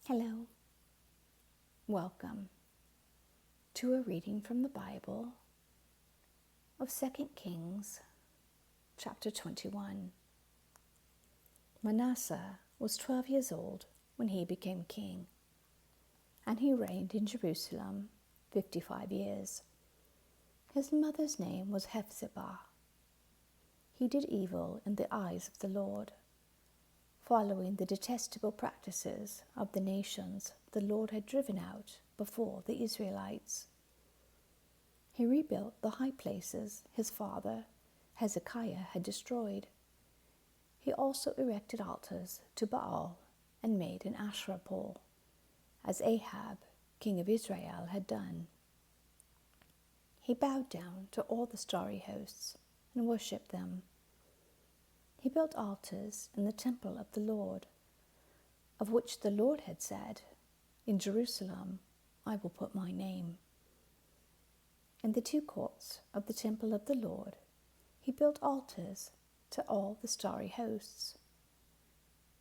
Hello, welcome to a reading from the Bible of 2 Kings chapter 21. Manasseh was 12 years old when he became king, and he reigned in Jerusalem 55 years. His mother's name was Hephzibah. He did evil in the eyes of the Lord, following the detestable practices of the nations the Lord had driven out before the Israelites. He rebuilt the high places his father Hezekiah had destroyed. He also erected altars to Baal and made an Asherah pole, as Ahab, king of Israel, had done. He bowed down to all the starry hosts and worshipped them. He built altars in the temple of the Lord, of which the Lord had said, "In Jerusalem I will put my name." In the two courts of the temple of the Lord, he built altars to all the starry hosts.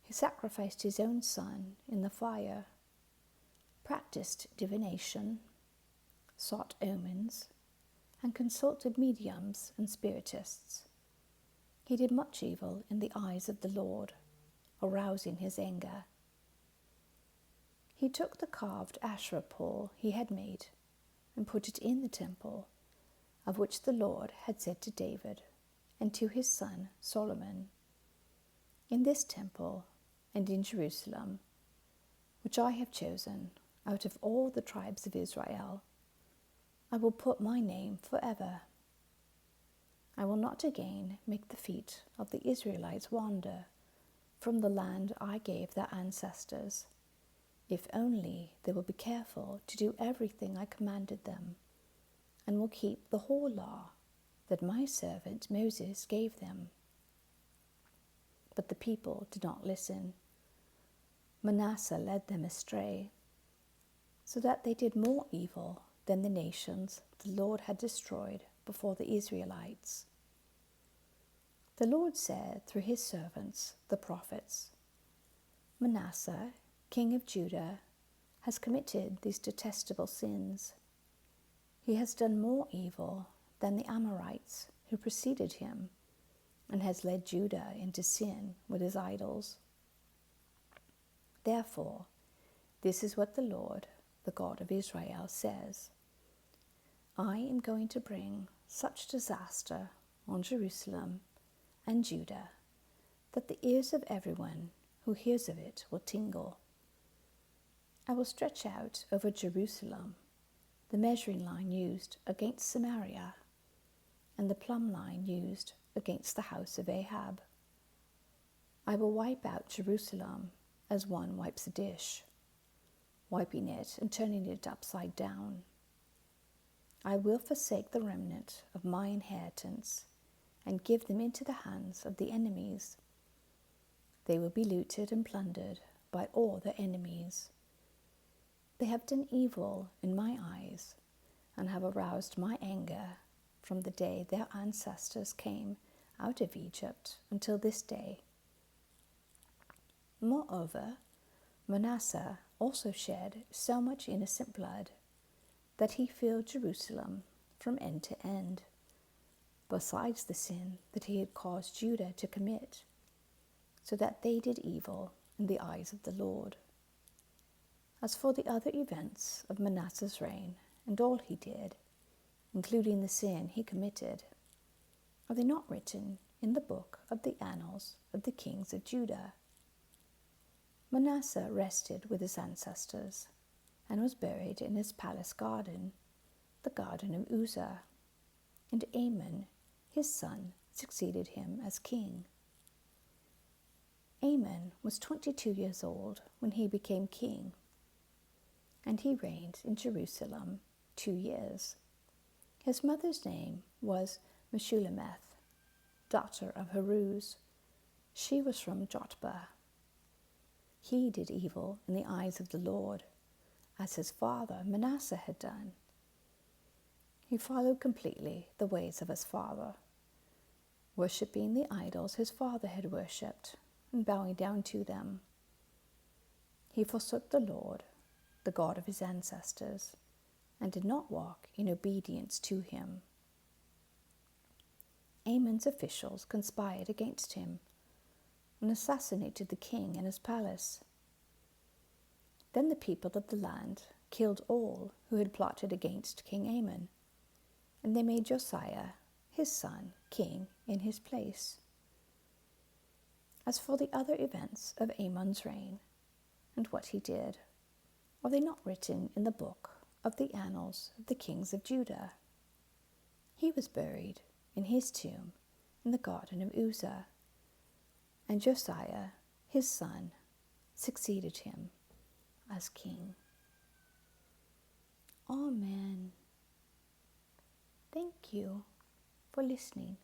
He sacrificed his own son in the fire, practiced divination, sought omens, and consulted mediums and spiritists. He did much evil in the eyes of the Lord, arousing his anger. He took the carved Asherah pole he had made and put it in the temple, of which the Lord had said to David and to his son Solomon, "In this temple and in Jerusalem, which I have chosen out of all the tribes of Israel, I will put my name forever. I will not again make the feet of the Israelites wander from the land I gave their ancestors, if only they will be careful to do everything I commanded them, and will keep the whole law that my servant Moses gave them." But the people did not listen. Manasseh led them astray, so that they did more evil than the nations the Lord had destroyed before the Israelites. The Lord said through his servants, the prophets, "Manasseh, king of Judah, has committed these detestable sins. He has done more evil than the Amorites who preceded him, and has led Judah into sin with his idols. Therefore, this is what the Lord, the God of Israel, says: I am going to bring such disaster on Jerusalem and Judah that the ears of everyone who hears of it will tingle. I will stretch out over Jerusalem the measuring line used against Samaria and the plumb line used against the house of Ahab. I will wipe out Jerusalem as one wipes a dish, wiping it and turning it upside down. I will forsake the remnant of my inheritance and give them into the hands of the enemies. They will be looted and plundered by all their enemies. They have done evil in my eyes and have aroused my anger from the day their ancestors came out of Egypt until this day. Moreover, Manasseh also shed so much innocent blood that he filled Jerusalem from end to end, besides the sin that he had caused Judah to commit, so that they did evil in the eyes of the Lord. As for the other events of Manasseh's reign and all he did, including the sin he committed, are they not written in the book of the annals of the kings of Judah? Manasseh rested with his ancestors and was buried in his palace garden, the garden of Uzzah, and Amon, his son, succeeded him as king. Amon was 22 years old when he became king, and he reigned in Jerusalem 2 years. His mother's name was Meshullemeth, daughter of Haruz. She was from Jotbah. He did evil in the eyes of the Lord, as his father Manasseh had done. He followed completely the ways of his father, worshipping the idols his father had worshipped and bowing down to them. he forsook the Lord, the God of his ancestors, and did not walk in obedience to him. Amon's officials conspired against him and assassinated the king in his palace. Then the people of the land killed all who had plotted against King Amon, and they made Josiah, his son, king in his place. As for the other events of Amon's reign and what he did, are they not written in the book of the annals of the kings of Judah? He was buried in his tomb in the garden of Uzzah, and Josiah, his son, succeeded him as king. Amen. Thank you for listening.